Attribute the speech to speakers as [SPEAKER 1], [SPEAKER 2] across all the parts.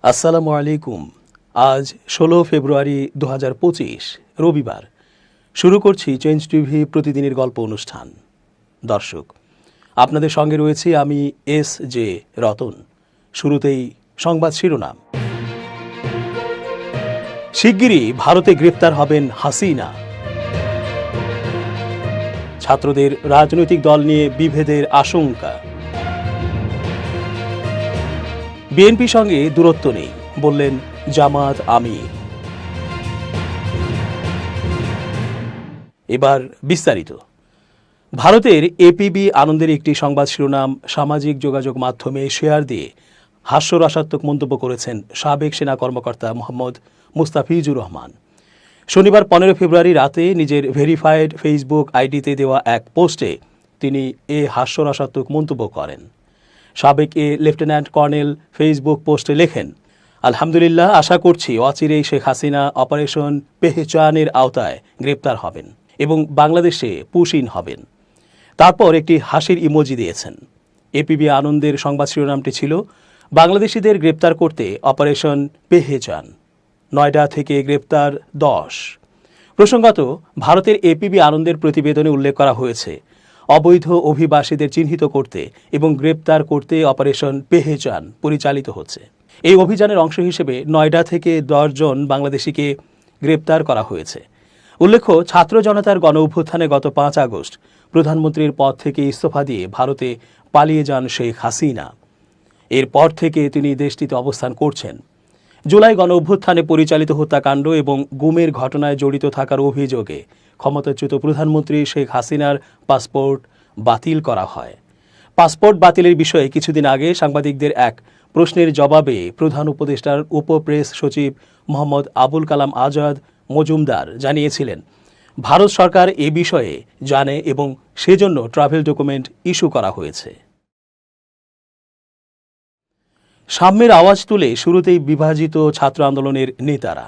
[SPEAKER 1] আসসালামু আলাইকুম। আজ ১৬ ফেব্রুয়ারি ২০২৫ রবিবার। শুরু করছি চেঞ্জ টিভি প্রতিদিনের গল্প অনুষ্ঠান। দর্শক, আপনাদের সঙ্গে রয়েছি আমি এস জে রতন। শুরুতেই সংবাদ শিরোনাম। শিগগিরই ভারতে গ্রেপ্তার হবেন হাসিনা। ছাত্রদের রাজনৈতিক দল নিয়ে বিভেদের আশঙ্কা। বিএনপি সঙ্গে দূরত্ব নেই বললেন জামাত আমির। এবার বিস্তারিত। ভারতের এপিবি আনন্দের একটি সংবাদ শিরোনাম সামাজিক যোগাযোগ মাধ্যমে শেয়ার দিয়ে হাস্যরসাত্মক মন্তব্য করেছেন সাবেক সেনা কর্মকর্তা মোহাম্মদ মুস্তাফিজুর রহমান। শনিবার ১৫ ফেব্রুয়ারি রাতে নিজের ভেরিফাইড ফেসবুক আইডিতে দেওয়া এক পোস্টে তিনি এ হাস্যরসাত্মক মন্তব্য করেন। সাবেক লেফটেন্যান্ট কর্নেল ফেসবুক পোস্টে লেখেন, আলহামদুলিল্লাহ, আশা করছি অচিরেই শেখ হাসিনা অপারেশন পেহচানের আওতায় গ্রেপ্তার হবেন এবং বাংলাদেশে পুশিন হবেন। তারপর একটি হাসির ইমোজি দিয়েছেন। এপিবি আনন্দের সংবাদ শিরোনামটি ছিল বাংলাদেশিদের গ্রেপ্তার করতে অপারেশন পেহেচান, নয়ডা থেকে গ্রেপ্তার ১০। প্রসঙ্গত, ভারতের এপিবি আনন্দের প্রতিবেদনে উল্লেখ করা হয়েছে অবৈধ অভিবাসীদের চিহ্নিত করতে এবং গ্রেপ্তার করতে অপারেশন পেহেচান পরিচালিত হচ্ছে। এই অভিযানের অংশ হিসেবে নয়ডা থেকে ১০ জন বাংলাদেশিকে গ্রেপ্তার করা হয়েছে। উল্লেখ্য, ছাত্র জনতার গণ অভ্যুত্থানে গত ৫ আগস্ট প্রধানমন্ত্রীর পদ থেকে ইস্তফা দিয়ে ভারতে পালিয়ে যান শেখ হাসিনা। এরপর থেকে তিনি দেশটিতে অবস্থান করছেন। জুলাই গণ অভ্যুত্থানে পরিচালিত হত্যাকাণ্ড এবং গুমের ঘটনায় জড়িত থাকার অভিযোগে ক্ষমতাচ্যুত প্রধানমন্ত্রী শেখ হাসিনার পাসপোর্ট বাতিল করা হয়। পাসপোর্ট বাতিলের বিষয়ে কিছুদিন আগে সাংবাদিকদের এক প্রশ্নের জবাবে প্রধান উপদেষ্টার উপপ্রেস সচিব মোহাম্মদ আবুল কালাম আজাদ মজুমদার জানিয়েছিলেন, ভারত সরকার এ বিষয়ে জানে এবং সেজন্য ট্রাভেল ডকুমেন্ট ইস্যু করা হয়েছে। সাম্যের আওয়াজ তুলে শুরুতেই বিভাজিত ছাত্র আন্দোলনের নেতারা।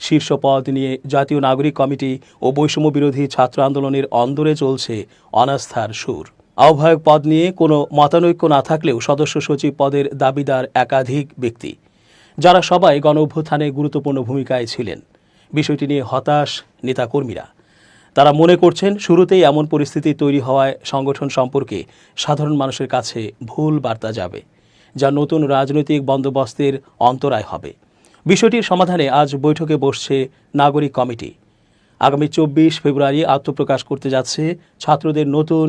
[SPEAKER 1] শীর্ষ পদ নিয়ে জাতীয় নাগরিক কমিটি ও বৈষম্য বিরোধী ছাত্র আন্দোলনের অন্দরে চলছে অনাস্থার সুর। আহ্বায়ক পদ নিয়ে কোনো মতানৈক্য না থাকলেও সদস্য সচিব পদের দাবিদার একাধিক ব্যক্তি, যারা সবাই গণ অভ্যুত্থানে গুরুত্বপূর্ণ ভূমিকায় ছিলেন। বিষয়টি নিয়ে হতাশ নেতাকর্মীরা। তারা মনে করছেন শুরুতেই এমন পরিস্থিতি তৈরি হওয়ায় সংগঠন সম্পর্কে সাধারণ মানুষের কাছে ভুল বার্তা যাবে, যা নতুন রাজনৈতিক বন্দোবস্তের অন্তরায় হবে। বিষয়টির সমাধানে আজ বৈঠকে বসছে নাগরিক কমিটি। আগামী ২৪ ফেব্রুয়ারি আত্মপ্রকাশ করতে যাচ্ছে ছাত্রদের নতুন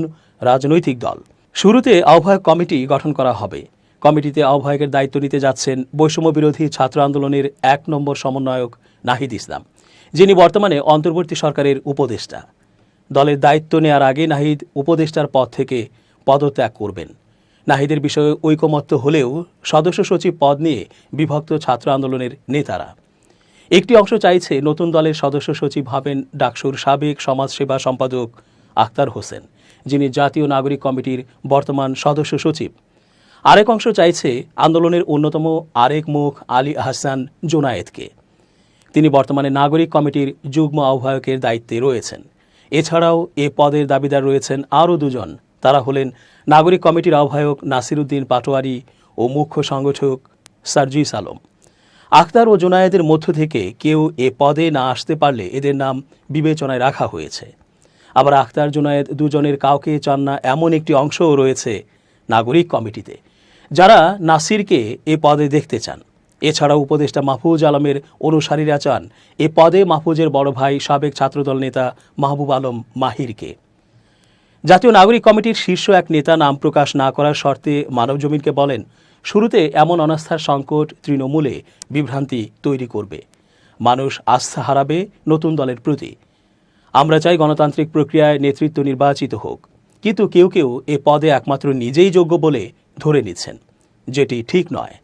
[SPEAKER 1] রাজনৈতিক দল। শুরুতে আহ্বায়ক কমিটি গঠন করা হবে। কমিটিতে আহ্বায়কের দায়িত্ব নিতে যাচ্ছেন বৈষম্য বিরোধী ছাত্র আন্দোলনের ১ নম্বর সমন্বয়ক নাহিদ ইসলাম, যিনি বর্তমানে অন্তর্বর্তী সরকারের উপদেষ্টা। দলের দায়িত্ব নেওয়ার আগে নাহিদ উপদেষ্টার পদ থেকে পদত্যাগ করবেন। নাহিদের বিষয়ে ঐকমত্য হলেও সদস্য সচিব পদ নিয়ে বিভক্ত ছাত্র আন্দোলনের নেতারা। একটি অংশ চাইছে নতুন দলের সদস্য সচিব হবেন ডাকসুর সাবেক সমাজসেবা সম্পাদক আখতার হোসেন, যিনি জাতীয় নাগরিক কমিটির বর্তমান সদস্য সচিব। আরেক অংশ চাইছে আন্দোলনের অন্যতম আরেক মুখ আলী আহসান জোনায়েদকে। তিনি বর্তমানে নাগরিক কমিটির যুগ্ম আহ্বায়কের দায়িত্বে রয়েছেন। এছাড়াও এ পদের দাবিদার রয়েছেন আরও দুজন। তারা হলেন নাগরিক কমিটির আহ্বায়ক নাসিরুদ্দিন পাটোয়ারি ও মুখ্য সংগঠক সার্জিস আলম। আখতার ও জোনায়েদের মধ্য থেকে কেউ এ পদে না আসতে পারলে এদের নাম বিবেচনায় রাখা হয়েছে। আবার আখতার জোনায়েদ দুজনের কাউকে চান না এমন একটি অংশও রয়েছে নাগরিক কমিটিতে, যারা নাসিরকে এ পদে দেখতে চান। এছাড়াও উপদেষ্টা মাহফুজ আলমের অনুসারীরা চান এ পদে মাহফুজের বড় ভাই সাবেক ছাত্রদল নেতা মাহবুব আলম মাহিরকে। জাতীয় নাগরিক কমিটির শীর্ষ এক নেতা নাম প্রকাশ না করার শর্তে মানবজমিনকে বলেন, শুরুতে এমন অনাস্থার সংকট তৃণমূলে বিভ্রান্তি তৈরি করবে, মানুষ আস্থা হারাবে নতুন দলের প্রতি। আমরা চাই গণতান্ত্রিক প্রক্রিয়ায় নেতৃত্ব নির্বাচিত হোক, কিন্তু কেউ কেউ এ পদে একমাত্র নিজেই যোগ্য বলে ধরে নিচ্ছেন, যেটি ঠিক নয়।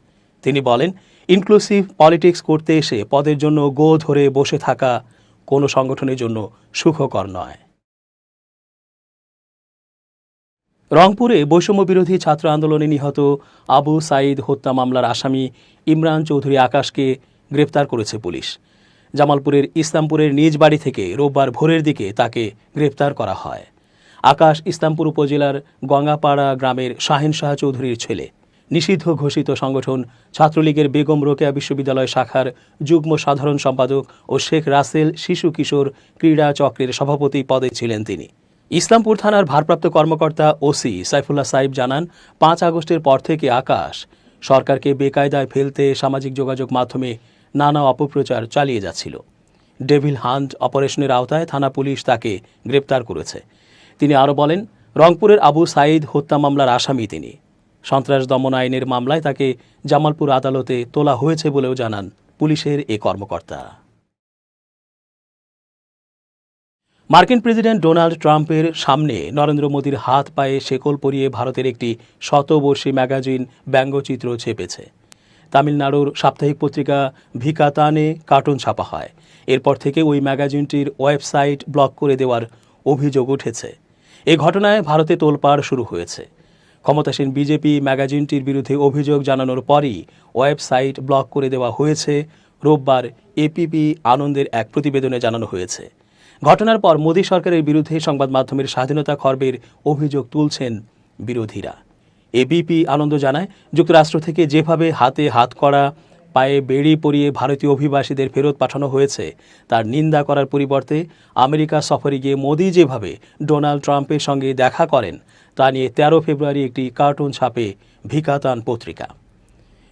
[SPEAKER 1] তিনি বলেন, ইনক্লুসিভ পলিটিক্স করতে এসে পদের জন্য গো ধরে বসে থাকা কোনো সংগঠনের জন্য সুখকর নয়। রংপুরে বৈষম্য বিরোধী ছাত্র আন্দোলনে নিহত আবু সাঈদ হত্যা মামলার আসামি ইমরান চৌধুরী আকাশকে গ্রেপ্তার করেছে পুলিশ। জামালপুরের ইসলামপুরের নিজ বাড়ি থেকে রোববার ভোরের দিকে তাকে গ্রেপ্তার করা হয়। আকাশ ইসলামপুর উপজেলার গঙ্গাপাড়া গ্রামের শাহিন শাহ চৌধুরীর ছেলে। নিষিদ্ধ ঘোষিত সংগঠন ছাত্রলীগের বেগম রোকেয়া বিশ্ববিদ্যালয় শাখার যুগ্ম সাধারণ সম্পাদক ও শেখ রাসেল শিশু কিশোর ক্রীড়া চক্রের সভাপতি পদে ছিলেন তিনি। ইসলামপুর থানার ভারপ্রাপ্ত কর্মকর্তা ওসি সাইফুল্লাহ সাইব জানান, 5 আগস্টের পর থেকে আকাশ সরকারকে বেকায়দায় ফেলতে সামাজিক যোগাযোগ মাধ্যমে নানা অপপ্রচার চালিয়ে যাচ্ছিল। ডেভিল হান্ট অপারেশনের আওতায় থানা পুলিশ তাকে গ্রেপ্তার করেছে। তিনি আরও বলেন, রংপুরের আবু সাঈদ হত্যা মামলার আসামি তিনি। সন্ত্রাস দমন আইনের মামলায় তাকে জামালপুর আদালতে তোলা হয়েছে বলেও জানান পুলিশের এ কর্মকর্তা। মার্কিন প্রেসিডেন্ট ডোনাল্ড ট্রাম্পের সামনে নরেন্দ্র মোদীর হাত পায়ে শেকল পরিয়ে ভারতের একটি শতবর্ষী ম্যাগাজিন ব্যঙ্গচিত্র ছেপেছে। তামিলনাড়ুর সাপ্তাহিক পত্রিকা ভিকাতানে কার্টুন ছাপা হয়। এরপর থেকে ওই ম্যাগাজিনটির ওয়েবসাইট ব্লক করে দেওয়ার অভিযোগ উঠেছে। এই ঘটনায় ভারতে তোলপাড় শুরু হয়েছে। ক্ষমতাসীন বিজেপি ম্যাগাজিনটির বিরুদ্ধে অভিযোগ জানানোর পরই ওয়েবসাইট ব্লক করে দেওয়া হয়েছে। রোববার এপিপি আনন্দের এক প্রতিবেদনে জানানো হয়েছে। ঘটনার পর মোদী সরকারের বিরুদ্ধে সংবাদ মাধ্যমের স্বাধীনতা খর্বের অভিযোগ তুলছেন বিরোধীরা। এবিপি আনন্দ জানায়, যুক্তরাষ্ট্র থেকে যেভাবে হাতে হাত করা, পায়ে বেড়ি পরিয়ে ভারতীয় অভিবাসীদের ফেরত পাঠানো হয়েছে তার নিন্দা করার পরিবর্তে আমেরিকা সফরে গিয়ে মোদী যেভাবে ডোনাল্ড ট্রাম্পের সঙ্গে দেখা করেন তা নিয়ে 13 ফেব্রুয়ারি একটি কার্টুন ছাপে ভিকাতান পত্রিকা।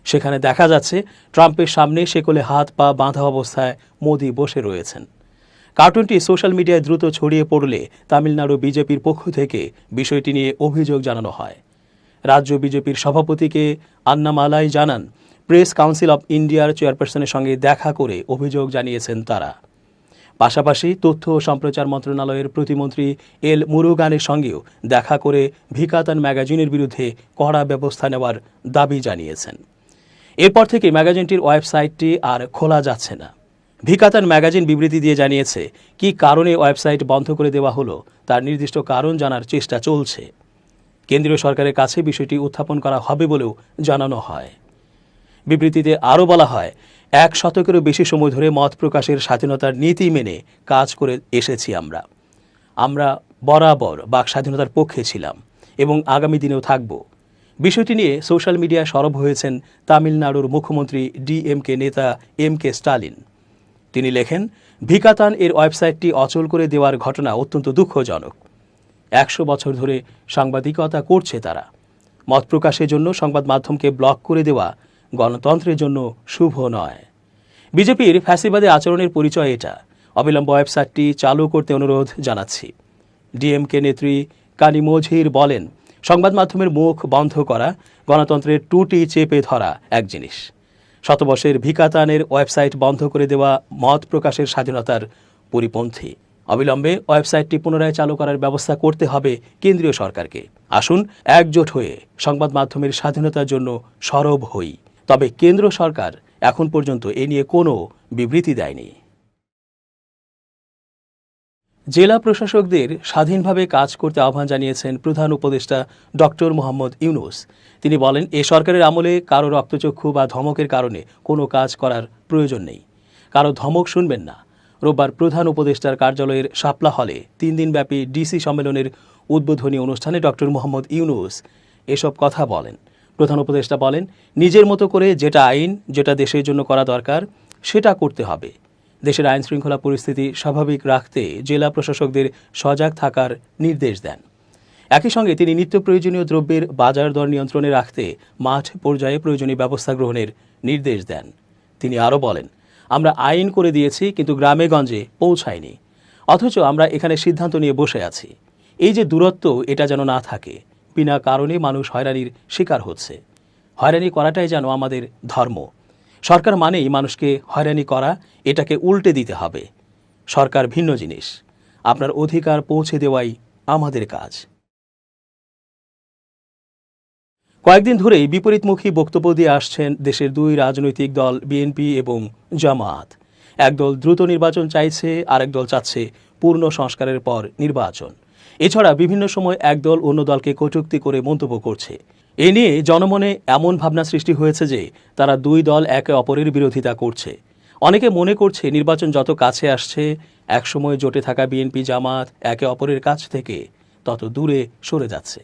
[SPEAKER 1] সেখানে দেখা যাচ্ছে ট্রাম্পের সামনে শেকলে হাত পা বাঁধা অবস্থায় মোদী বসে রয়েছেন। কার্টুনটি সোশ্যাল মিডিয়ায় দ্রুত ছড়িয়ে পড়লে তামিলনাড়ু বিজেপির পক্ষ থেকে বিষয়টি নিয়ে অভিযোগ জানানো হয়। রাজ্য বিজেপির সভাপতিকে আন্নামালাই জানান, প্রেস কাউন্সিল অব ইন্ডিয়ার চেয়ারপারসনের সঙ্গে দেখা করে অভিযোগ জানিয়েছেন তারা। পাশাপাশি তথ্য ও সম্প্রচার মন্ত্রণালয়ের প্রতিমন্ত্রী এল মুরুগানের সঙ্গেও দেখা করে ভিকাতান ম্যাগাজিনের বিরুদ্ধে কড়া ব্যবস্থা নেওয়ার দাবি জানিয়েছেন। এরপর থেকে ম্যাগাজিনটির ওয়েবসাইটটি আর খোলা যাচ্ছে না। ভিকাতান ম্যাগাজিন বিবৃতি দিয়ে জানিয়েছে, কী কারণে ওয়েবসাইট বন্ধ করে দেওয়া হলো তার নির্দিষ্ট কারণ জানার চেষ্টা চলছে। কেন্দ্রীয় সরকারের কাছে বিষয়টি উত্থাপন করা হবে বলেও জানানো হয়। বিবৃতিতে আরও বলা হয়, 1 শতকেরও বেশি সময় ধরে মত প্রকাশের স্বাধীনতার নীতি মেনে কাজ করে এসেছি আমরা বরাবর বাক স্বাধীনতার পক্ষে ছিলাম এবং আগামী দিনেও থাকব। বিষয়টি নিয়ে সোশ্যাল মিডিয়ায় সরব হয়েছেন তামিলনাড়ুর মুখ্যমন্ত্রী ডিএমকে নেতা এমকে স্টালিন। তিনি লেখেন, ভিকাতান এর ওয়েবসাইটটি অচল করে দেওয়ার ঘটনা অত্যন্ত দুঃখজনক। 100 বছর ধরে সাংবাদিকতা করছে তারা। মত প্রকাশের জন্য সংবাদ মাধ্যমকে ব্লক করে দেওয়া গণতন্ত্রের জন্য শুভ নয়। বিজেপির ফ্যাসিবাদী আচরণের পরিচয় এটা। অবিলম্বে ওয়েবসাইটটি চালু করতে অনুরোধ জানাচ্ছি। ডিএমকে নেত্রী কানিমোঝির বলেন, সংবাদ মাধ্যমের মুখ বন্ধ করা গণতন্ত্রের টুটি চেপে ধরা এক জিনিস। শতবর্ষের ভিকাতানের ওয়েবসাইট বন্ধ করে দেওয়া মত প্রকাশের স্বাধীনতার পরিপন্থী। অবিলম্বে ওয়েবসাইটটি পুনরায় চালু করার ব্যবস্থা করতে হবে কেন্দ্রীয় সরকারকে। আসুন একজোট হয়ে সংবাদ মাধ্যমের স্বাধীনতার জন্য সরব হই। তবে কেন্দ্র সরকার এখন পর্যন্ত এ নিয়ে কোনো বিবৃতি দেয়নি। জেলা প্রশাসকদের স্বাধীনভাবে কাজ করতে আহ্বান জানিয়েছেন প্রধান উপদেষ্টা ডক্টর মোহাম্মদ ইউনূস। তিনি বলেন, এ সরকারের আমলে কারো রক্তচক্ষু বা ধমকের কারণে কোনো কাজ করার প্রয়োজন নেই। কারো ধমক শুনবেন না। রোববার প্রধান উপদেষ্টার কার্যালয়ের শাপলা হলে 3 দিনব্যাপী ডিসি সম্মেলনের উদ্বোধনী অনুষ্ঠানে ডক্টর মোহাম্মদ ইউনূস এসব কথা বলেন। প্রধান উপদেষ্টা বলেন, নিজের মতো করে যেটা আইন, যেটা দেশের জন্য করা দরকার সেটা করতে হবে। দেশের আইন শৃঙ্খলা পরিস্থিতি স্বাভাবিক রাখতে জেলা প্রশাসকদের সজাগ থাকার নির্দেশ দেন। একই সঙ্গে তিনি নিত্য প্রয়োজনীয় দ্রব্যের বাজার দর নিয়ন্ত্রণে রাখতে মাঠ পর্যায়ে প্রয়োজনীয় ব্যবস্থা গ্রহণের নির্দেশ দেন। তিনি আরও বলেন, আমরা আইন করে দিয়েছি কিন্তু গ্রামে গঞ্জে পৌঁছায়নি, অথচ আমরা এখানে সিদ্ধান্ত নিয়ে বসে আছি। এই যে দূরত্ব, এটা যেন না থাকে। বিনা কারণে মানুষ হয়রানির শিকার হচ্ছে। হয়রানি করাটাই যেন আমাদের ধর্ম। সরকার মানেই মানুষকে হয়রানি করা, এটাকে উল্টে দিতে হবে। সরকার ভিন্ন জিনিস। আপনার অধিকার পৌঁছে দেওয়াই আমাদের কাজ। কয়েকদিন ধরেই বিপরীতমুখী বক্তব্য দিয়ে আসছেন দেশের 2 রাজনৈতিক দল বিএনপি এবং জামায়াত। একদল দ্রুত নির্বাচন চাইছে, আরেক দল চাচ্ছে পূর্ণ সংস্কারের পর নির্বাচন। এছাড়া বিভিন্ন সময় একদল অন্য দলকে কটূক্তি করে মন্তব্য করছে। এ নিয়ে জনমনে এমন ভাবনা সৃষ্টি হয়েছে যে তারা 2 দল একে অপরের বিরোধিতা করছে। অনেকে মনে করছে নির্বাচন যত কাছে আসছে, একসময় জোটে থাকা বিএনপি জামাত একে অপরের কাছ থেকে তত দূরে সরে যাচ্ছে।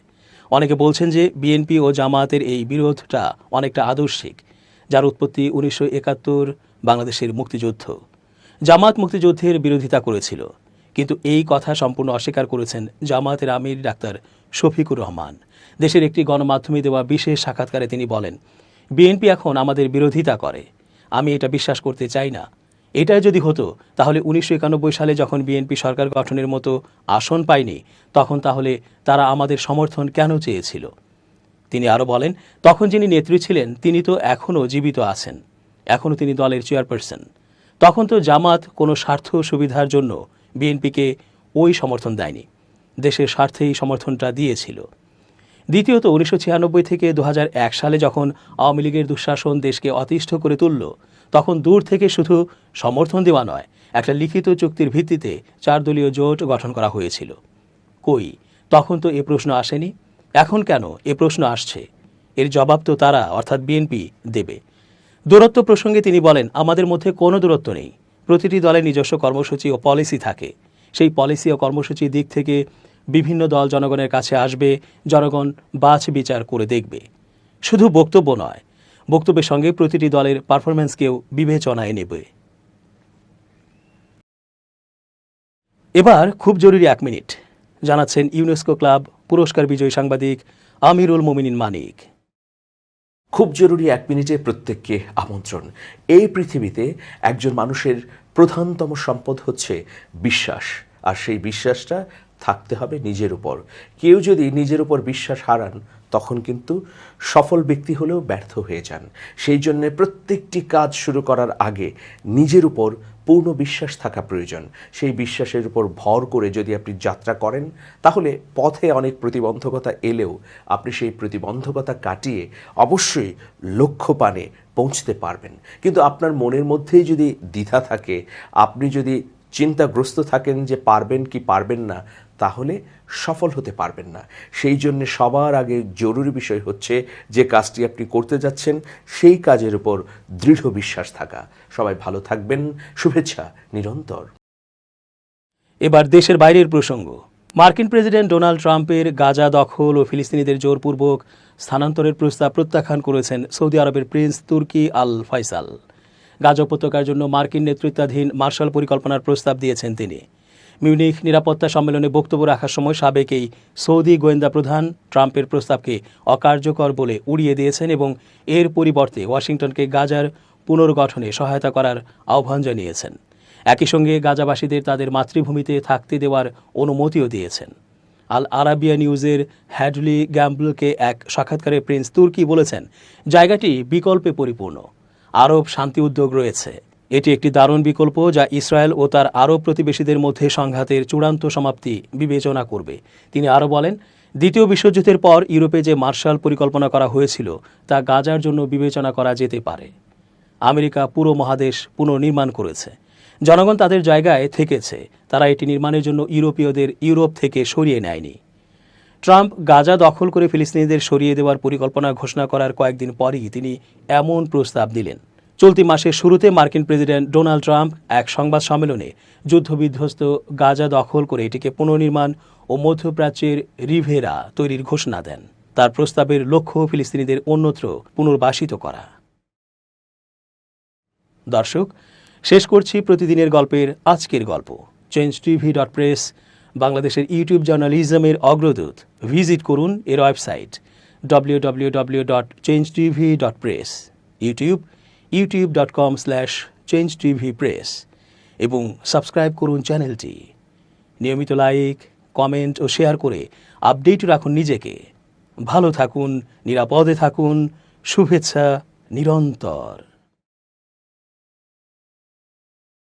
[SPEAKER 1] অনেকে বলছেন যে বিএনপি ও জামায়াতের এই বিরোধটা অনেকটা আদর্শিক, যার উৎপত্তি 1971 বাংলাদেশের মুক্তিযুদ্ধ। জামায়াত মুক্তিযুদ্ধের বিরোধিতা করেছিল, কিন্তু এই কথা সম্পূর্ণ অস্বীকার করেছেন জামায়াতের আমির ডাক্তার শফিকুর রহমান। দেশের একটি গণমাধ্যমে দেওয়া বিশেষ সাক্ষাৎকারে তিনি বলেন, বিএনপি এখন আমাদের বিরোধিতা করে, আমি এটা বিশ্বাস করতে চাই না। এটাই যদি হতো তাহলে 1991 সালে যখন বিএনপি সরকার গঠনের মতো আসন পায়নি, তখন তাহলে তারা আমাদের সমর্থন কেন চেয়েছিল? তিনি আরও বলেন, তখন যিনি নেত্রী ছিলেন তিনি তো এখনও জীবিত আছেন, এখনও তিনি দলের চেয়ারপারসন। তখন তো জামাত কোনো স্বার্থ সুবিধার জন্য বিএনপিকে ওই সমর্থন দেয়নি, দেশের স্বার্থেই সমর্থনটা দিয়েছিল। দ্বিতীয়ত 1996 থেকে 2001 সালে যখন আওয়ামী লীগের দুঃশাসন দেশকে অতিষ্ঠ করে তুলল, তখন দূর থেকে শুধু সমর্থন দেওয়া নয়, একটা লিখিত চুক্তির ভিত্তিতে 4 দলীয় জোট গঠন করা হয়েছিল। কই, তখন তো এ প্রশ্ন আসেনি। এখন কেন এ প্রশ্ন আসছে? এর জবাব তো তারা, অর্থাৎ বিএনপি, দেবে। দূরত্ব প্রসঙ্গে তিনি বলেন, আমাদের মধ্যে কোনো দূরত্ব নেই। প্রতিটি দলের নিজস্ব কর্মসূচি ও পলিসি থাকে। সেই পলিসি ও কর্মসূচির দিক থেকে বিভিন্ন দল জনগণের কাছে আসবে, জনগণ বাছ বিচার করে দেখবে। শুধু বক্তব্য নয়, বক্তব্যের সঙ্গে প্রতিটি দলের পারফরম্যান্সকেও বিবেচনায় নেবে। এবার খুব জরুরি 1 মিনিট জানাচ্ছেন ইউনেস্কো ক্লাব পুরস্কার বিজয়ী সাংবাদিক আমিরুল মোমিনিন মানিক।
[SPEAKER 2] খুব জরুরি 1 মিনিটে প্রত্যেককে আমন্ত্রণ। এই পৃথিবীতে একজন মানুষের প্রধানতম সম্পদ হচ্ছে বিশ্বাস, আর সেই বিশ্বাসটা থাকতে হবে নিজের উপর। কেউ যদি নিজের উপর বিশ্বাস হারান, তখন কিন্তু সফল ব্যক্তি হলেও ব্যর্থ হয়ে যান। সেই জন্য প্রত্যেকটি কাজ শুরু করার আগে নিজের উপর পূর্ণ বিশ্বাস থাকা প্রয়োজন। সেই বিশ্বাসের উপর ভর করে যদি আপনি যাত্রা করেন, তাহলে পথে অনেক প্রতিবন্ধকতা এলেও আপনি সেই প্রতিবন্ধকতা কাটিয়ে অবশ্যই লক্ষ্যপানে পৌঁছতে পারবেন। কিন্তু আপনার মনের মধ্যেই যদি দ্বিধা থাকে, আপনি যদি চিন্তাগ্রস্ত থাকেন যে পারবেন কি পারবেন না, তাহলে সফল হতে পারবেন না। সেই জন্য সবার আগে জরুরি বিষয় হচ্ছে যে কাজটি আপনি করতে যাচ্ছেন সেই কাজের উপর দৃঢ় বিশ্বাস থাকা। সবাই ভালো থাকবেন, শুভেচ্ছা নিরন্তর।
[SPEAKER 1] এবার দেশের বাইরের প্রসঙ্গ। মার্কিন প্রেসিডেন্ট ডোনাল্ড ট্রাম্পের গাজা দখল ও ফিলিস্তিনিদের জোরপূর্বক স্থানান্তরের প্রস্তাব প্রত্যাখ্যান করেছেন সৌদি আরবের প্রিন্স তুর্কি আল ফয়সাল। গাজা উপত্যকার জন্য মার্কিন নেতৃত্বাধীন মার্শাল পরিকল্পনার প্রস্তাব দিয়েছেন তিনি। মিউনিখ নিরাপত্তা সম্মেলনে বক্তব্য রাখার সময় সাবেক এই সৌদি গোয়েন্দা প্রধান ট্রাম্পের প্রস্তাবকে অকার্যকর বলে উড়িয়ে দিয়েছেন এবং এর পরিবর্তে ওয়াশিংটনকে গাজার পুনর্গঠনে সহায়তা করার আহ্বান জানিয়েছেন। একই সঙ্গে গাজাবাসীদের তাদের মাতৃভূমিতে থাকতে দেওয়ার অনুমতিও দিয়েছেন। আল আরাবিয়া নিউজের হ্যাডলি গ্যাম্বলকে এক সাক্ষাৎকারে প্রিন্স তুর্কি বলেছেন, জায়গাটি বিকল্পে পরিপূর্ণ, আরব শান্তি উদ্যোগ রয়েছে। এটি একটি দারুণ বিকল্প যা ইসরায়েল ও তার আরব প্রতিবেশীদের মধ্যে সংঘাতের চূড়ান্ত সমাপ্তি বিবেচনা করবে। তিনি আরও বলেন, দ্বিতীয় বিশ্বযুদ্ধের পর ইউরোপে যে মার্শাল পরিকল্পনা করা হয়েছিল তা গাজার জন্য বিবেচনা করা যেতে পারে। আমেরিকা পুরো মহাদেশ পুনর্নির্মাণ করেছে, জনগণ তাদের জায়গায় থেকেছে, তারা এটি নির্মাণের জন্য ইউরোপীয়দের ইউরোপ থেকে সরিয়ে নেয়নি। ট্রাম্প গাজা দখল করে ফিলিস্তিনিদের সরিয়ে দেওয়ার পরিকল্পনা ঘোষণা করার কয়েকদিন পরই তিনি এমন প্রস্তাব দিলেন। চলতি মাসের শুরুতে মার্কিন প্রেসিডেন্ট ডোনাল্ড ট্রাম্প এক সংবাদ সম্মেলনে যুদ্ধবিধ্বস্ত গাজা দখল করে এটিকে পুনর্নির্মাণ ও মধ্যপ্রাচ্যের রিভেরা তৈরির ঘোষণা দেন। তার প্রস্তাবের লক্ষ্য ফিলিস্তিনিদের অন্যত্র পুনর্বাসিত করা। দর্শক, শেষ করছি প্রতিদিনের গল্পের আজকের গল্প। changetv.press বাংলাদেশের ইউটিউব জার্নালিজমের অগ্রদূত। ভিজিট করুন এর ওয়েবসাইট www.changetv.press, ইউটিউব youtube.com/changetvpress এবং সাবস্ক্রাইব করুন চ্যানেলটি। নিয়মিত লাইক, কমেন্ট ও শেয়ার করে আপডেট রাখুন নিজেকে। ভালো থাকুন, নিরাপদে থাকুন, শুভেচ্ছা নিরন্তর।